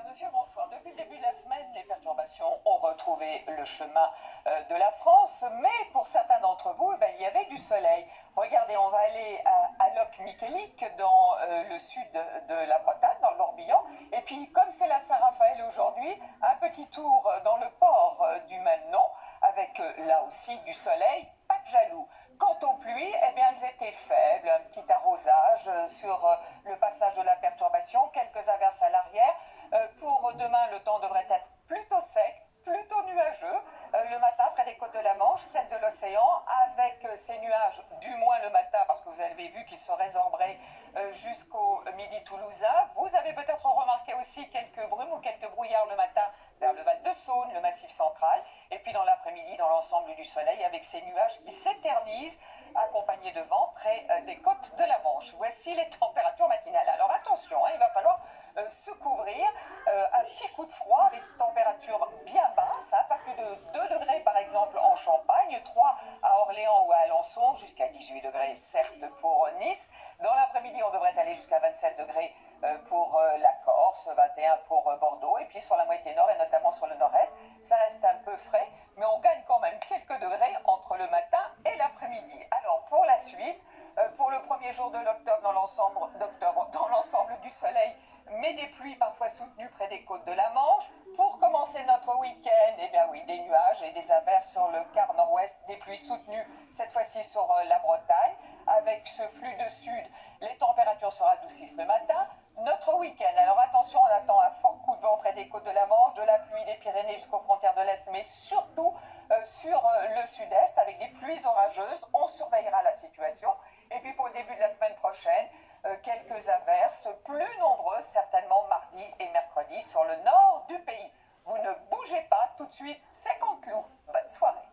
Monsieur, bonsoir. Depuis le début de la semaine, les perturbations ont retrouvé le chemin de la France, mais pour certains d'entre vous, il y avait du soleil. Regardez, on va aller à Loc-Miquelic, dans le sud de la Bretagne, dans le Morbihan. Et puis, comme c'est la Saint-Raphaël aujourd'hui, un petit tour dans le port du même nom, avec là aussi du soleil, pas de jaloux. Quant aux pluies, elles étaient faibles, un petit arrosage sur le passage de la perturbation, quelques averses à l'arrière. Pour demain, le temps devrait être plutôt sec, plutôt nuageux. Le matin, près des côtes de la Manche, celle de l'océan, avec ces nuages, du moins le matin, parce que vous avez vu qu'ils se résorberaient jusqu'au midi toulousain. Vous avez peut-être remarqué aussi quelques brumes ou quelques brouillards le matin vers le Val-de-Saône, le Massif central, et puis dans l'après-midi, dans l'ensemble du soleil, avec ces nuages qui s'éternisent, accompagnés de vent près des côtes de la Manche. Voici les températures matinales. Alors attention, il va falloir se couvrir. Un petit coup de froid, les températures bien basses, pas plus de 2 degrés par exemple en Champagne, 3 à Orléans ou à Alençon, jusqu'à 18 degrés certes pour Nice. Dans l'après-midi, on devrait aller jusqu'à 27 degrés pour la Corse, 21 pour Bordeaux, et puis sur la moitié nord et notamment sur le nord-est, ça reste un peu frais, mais on gagne quand même quelques degrés entre le matin et l'après-midi. Alors pour la suite, pour le premier jour de l'octobre dans l'ensemble du soleil, mais des pluies parfois soutenues près des côtes de la Manche. Pour commencer notre week-end, des nuages et des averses sur le quart nord-ouest, des pluies soutenues, cette fois-ci sur la Bretagne. Avec ce flux de sud, les températures se radoucissent le matin. Notre week-end, alors attention, on attend un fort coup de vent près des côtes de la Manche, de la pluie des Pyrénées jusqu'aux frontières de l'Est, mais surtout sur le sud-est, avec des pluies orageuses. On surveillera la situation. Et puis pour le début de la semaine prochaine, quelques averses plus nombreuses, certainement mardi et mercredi, sur le nord du pays. Vous ne bougez pas, tout de suite, c'est Canteloup. Bonne soirée.